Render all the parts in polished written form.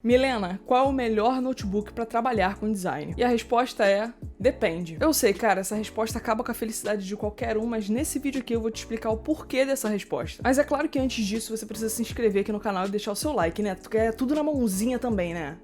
Milena, qual é o melhor notebook para trabalhar com design? E a resposta é: depende. Eu sei, cara, essa resposta acaba com a felicidade de qualquer um, mas nesse vídeo aqui eu vou te explicar o porquê dessa resposta. Mas é claro que antes disso você precisa se inscrever aqui no canal e deixar o seu like, né? Porque é tudo na mãozinha também, né?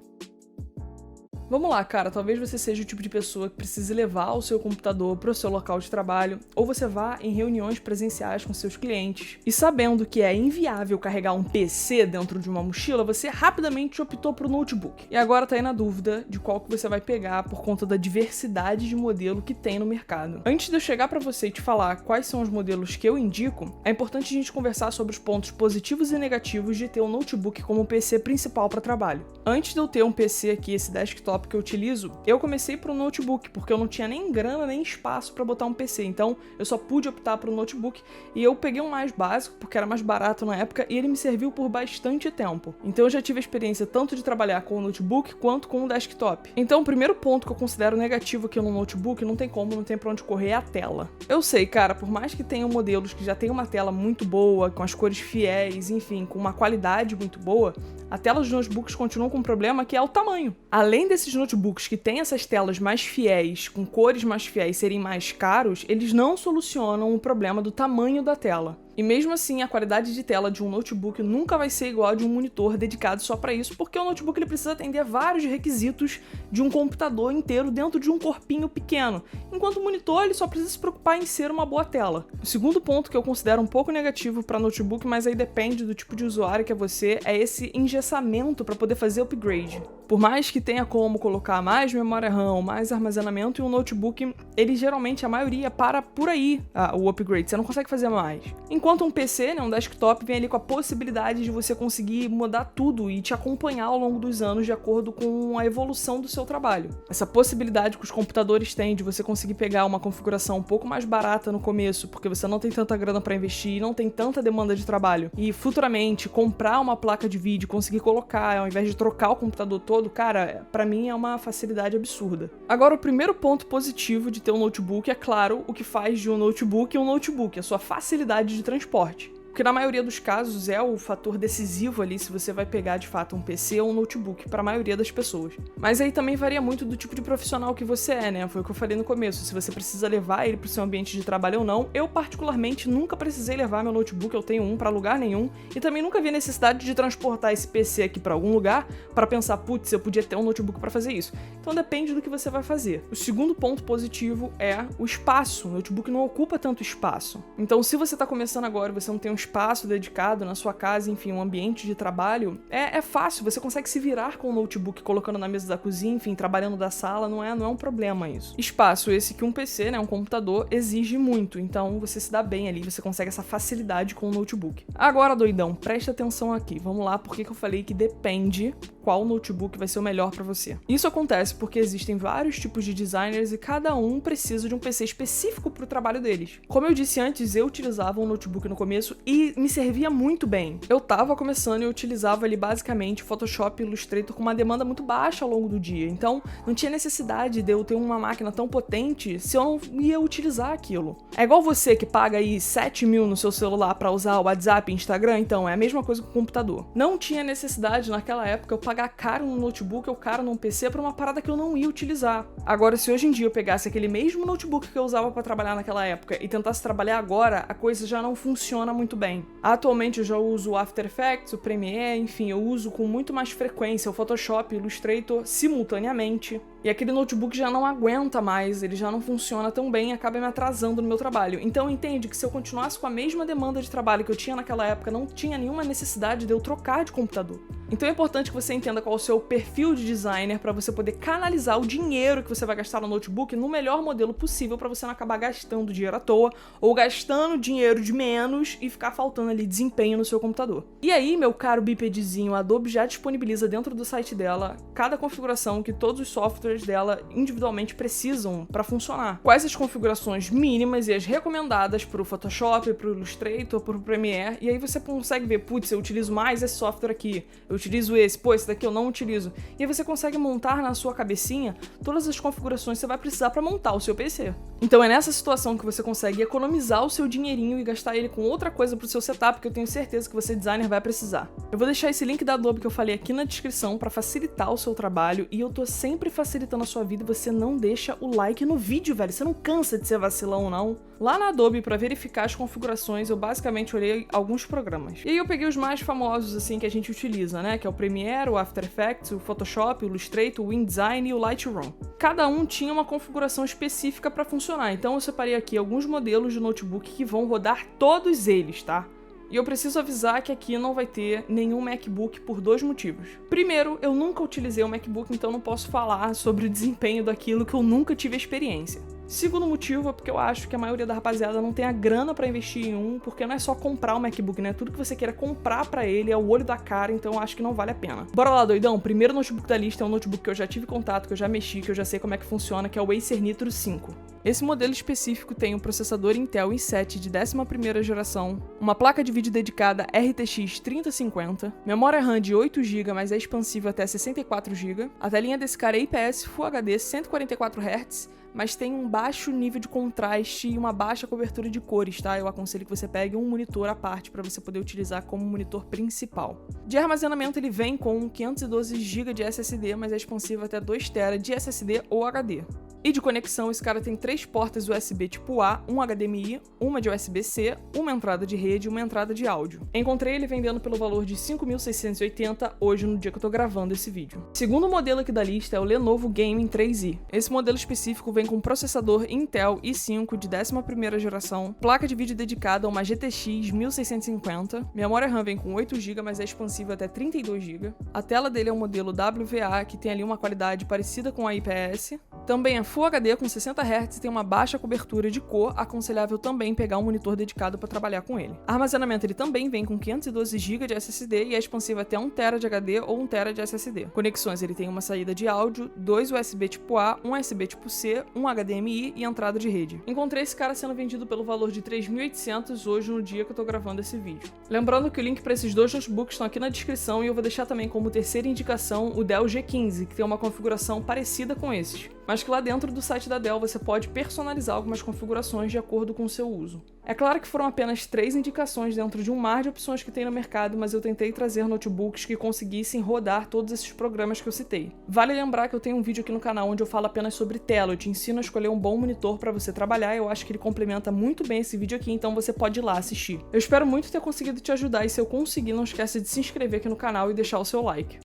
Vamos lá, cara, talvez você seja o tipo de pessoa que precise levar o seu computador para o seu local de trabalho, ou você vá em reuniões presenciais com seus clientes, e sabendo que é inviável carregar um PC dentro de uma mochila, você rapidamente optou por um notebook. E agora tá aí na dúvida de qual que você vai pegar por conta da diversidade de modelo que tem no mercado. Antes de eu chegar para você e te falar quais são os modelos que eu indico, é importante a gente conversar sobre os pontos positivos e negativos de ter um notebook como PC principal para trabalho. Antes de eu ter um PC aqui, esse desktop que eu utilizo, eu comecei por um notebook, porque eu não tinha nem grana nem espaço para botar um PC, então eu só pude optar por um notebook e eu peguei um mais básico, porque era mais barato na época e ele me serviu por bastante tempo. Então eu já tive a experiência tanto de trabalhar com o notebook quanto com o desktop. Então o primeiro ponto que eu considero negativo aqui no notebook, não tem pra onde correr, é a tela. Eu sei, cara, por mais que tenham modelos que já tem uma tela muito boa, com as cores fiéis, enfim, com uma qualidade muito boa, a tela dos notebooks continua com um problema que é o tamanho. Além desses notebooks que têm essas telas mais fiéis, com cores mais fiéis, serem mais caros, eles não solucionam o problema do tamanho da tela. E mesmo assim, a qualidade de tela de um notebook nunca vai ser igual a de um monitor dedicado só para isso, porque o notebook ele precisa atender vários requisitos de um computador inteiro dentro de um corpinho pequeno, enquanto o monitor ele só precisa se preocupar em ser uma boa tela. O segundo ponto que eu considero um pouco negativo para notebook, mas aí depende do tipo de usuário que é você, é esse engessamento para poder fazer upgrade. Por mais que tenha como colocar mais memória RAM, mais armazenamento em um notebook, ele geralmente, a maioria, para por aí o upgrade, você não consegue fazer mais. Enquanto um PC, né, um desktop, vem ali com a possibilidade de você conseguir mudar tudo e te acompanhar ao longo dos anos de acordo com a evolução do seu trabalho. Essa possibilidade que os computadores têm de você conseguir pegar uma configuração um pouco mais barata no começo, porque você não tem tanta grana para investir, não tem tanta demanda de trabalho, e futuramente comprar uma placa de vídeo, conseguir colocar, ao invés de trocar o computador todo, cara, pra mim é uma facilidade absurda. Agora, o primeiro ponto positivo de ter um notebook é, claro, o que faz de um notebook, a sua facilidade de transporte. Que na maioria dos casos é o fator decisivo ali se você vai pegar de fato um PC ou um notebook para a maioria das pessoas. Mas aí também varia muito do tipo de profissional que você é, né? Foi o que eu falei no começo, se você precisa levar ele para o seu ambiente de trabalho ou não. Eu particularmente nunca precisei levar meu notebook, eu tenho um para lugar nenhum, e também nunca vi necessidade de transportar esse PC aqui para algum lugar para pensar, putz, eu podia ter um notebook para fazer isso. Então depende do que você vai fazer. O segundo ponto positivo é o espaço. O notebook não ocupa tanto espaço. Então se você está começando agora e você não tem um espaço dedicado na sua casa, enfim, um ambiente de trabalho, é fácil, você consegue se virar com o notebook colocando na mesa da cozinha, enfim, trabalhando da sala, não é um problema isso. Espaço esse que um PC, né, um computador, exige muito, então você se dá bem ali, você consegue essa facilidade com o notebook. Agora, doidão, presta atenção aqui, vamos lá, porque que eu falei que depende qual notebook vai ser o melhor para você. Isso acontece porque existem vários tipos de designers e cada um precisa de um PC específico para o trabalho deles. Como eu disse antes, eu utilizava um notebook no começo e me servia muito bem. Eu tava começando e eu utilizava ali basicamente Photoshop e Illustrator com uma demanda muito baixa ao longo do dia, então não tinha necessidade de eu ter uma máquina tão potente se eu não ia utilizar aquilo. É igual você que paga aí 7 mil no seu celular para usar o WhatsApp e Instagram, então é a mesma coisa com o computador. Não tinha necessidade naquela época eu pagar caro num notebook ou caro num PC pra uma parada que eu não ia utilizar. Agora, se hoje em dia eu pegasse aquele mesmo notebook que eu usava pra trabalhar naquela época e tentasse trabalhar agora, a coisa já não funciona muito bem. Atualmente eu já uso o After Effects, o Premiere, enfim, eu uso com muito mais frequência o Photoshop e o Illustrator simultaneamente. E aquele notebook já não aguenta mais, ele já não funciona tão bem e acaba me atrasando no meu trabalho. Então entende que se eu continuasse com a mesma demanda de trabalho que eu tinha naquela época, não tinha nenhuma necessidade de eu trocar de computador. Então é importante que você entenda qual é o seu perfil de designer para você poder canalizar o dinheiro que você vai gastar no notebook no melhor modelo possível para você não acabar gastando dinheiro à toa ou gastando dinheiro de menos e ficar faltando ali desempenho no seu computador. E aí, meu caro bípedezinho, a Adobe já disponibiliza dentro do site dela cada configuração que todos os softwares dela individualmente precisam para funcionar. Quais as configurações mínimas e as recomendadas para o Photoshop, para o Illustrator, para o Premiere, e aí você consegue ver, putz, eu utilizo mais esse software aqui, eu utilizo esse, pô, esse daqui eu não utilizo. E aí você consegue montar na sua cabecinha todas as configurações que você vai precisar para montar o seu PC. Então é nessa situação que você consegue economizar o seu dinheirinho e gastar ele com outra coisa coisa pro seu setup que eu tenho certeza que você, designer, vai precisar. Eu vou deixar esse link da Adobe que eu falei aqui na descrição para facilitar o seu trabalho, e eu tô sempre facilitando a sua vida e você não deixa o like no vídeo, velho. Você não cansa de ser vacilão, não? Lá na Adobe, para verificar as configurações, eu basicamente olhei alguns programas. E aí eu peguei os mais famosos, assim, que a gente utiliza, né? Que é o Premiere, o After Effects, o Photoshop, o Illustrator, o InDesign e o Lightroom. Cada um tinha uma configuração específica para funcionar, então eu separei aqui alguns modelos de notebook que vão rodar todos eles, tá? E eu preciso avisar que aqui não vai ter nenhum MacBook por 2 motivos. Primeiro, eu nunca utilizei um MacBook, então não posso falar sobre o desempenho daquilo que eu nunca tive experiência. Segundo motivo é porque eu acho que a maioria da rapaziada não tem a grana pra investir em um, porque não é só comprar um MacBook, né? Tudo que você queira comprar pra ele é o olho da cara, então eu acho que não vale a pena. Bora lá, doidão! O primeiro notebook da lista é um notebook que eu já tive contato, que eu já mexi, que eu já sei como é que funciona, que é o Acer Nitro 5. Esse modelo específico tem um processador Intel i7 de 11ª geração, uma placa de vídeo dedicada RTX 3050, memória RAM de 8 GB, mas é expansível até 64 GB. A telinha desse cara é IPS Full HD 144 Hz, mas tem um baixo nível de contraste e uma baixa cobertura de cores, tá? Eu aconselho que você pegue um monitor à parte para você poder utilizar como monitor principal. De armazenamento, ele vem com 512 GB de SSD, mas é expansível até 2 TB de SSD ou HD. E de conexão, esse cara tem 3 portas USB tipo A, um HDMI, uma de USB-C, uma entrada de rede e uma entrada de áudio. Encontrei ele vendendo pelo valor de 5.680 hoje, no dia que eu tô gravando esse vídeo. O segundo modelo aqui da lista é o Lenovo Gaming 3i. Esse modelo específico vem com processador Intel i5 de 11ª geração, placa de vídeo dedicada a uma GTX 1650, memória RAM vem com 8 GB, mas é expansível até 32 GB. A tela dele é um modelo WVA, que tem ali uma qualidade parecida com a IPS. Também é Full HD com 60 Hz e tem uma baixa cobertura de cor, aconselhável também pegar um monitor dedicado para trabalhar com ele. Armazenamento, ele também vem com 512 GB de SSD e é expansível até 1 TB de HD ou 1 TB de SSD. Conexões, ele tem uma saída de áudio, 2 USB tipo A, um USB tipo C, um HDMI e entrada de rede. Encontrei esse cara sendo vendido pelo valor de 3.800 hoje, no dia que eu tô gravando esse vídeo. Lembrando que o link para esses 2 notebooks estão aqui na descrição, e eu vou deixar também como terceira indicação o Dell G15, que tem uma configuração parecida com esses, mas que lá dentro do site da Dell você pode personalizar algumas configurações de acordo com o seu uso. É claro que foram apenas 3 indicações dentro de um mar de opções que tem no mercado, mas eu tentei trazer notebooks que conseguissem rodar todos esses programas que eu citei. Vale lembrar que eu tenho um vídeo aqui no canal onde eu falo apenas sobre tela, eu te ensino a escolher um bom monitor para você trabalhar, e eu acho que ele complementa muito bem esse vídeo aqui, então você pode ir lá assistir. Eu espero muito ter conseguido te ajudar, e se eu conseguir, não esquece de se inscrever aqui no canal e deixar o seu like.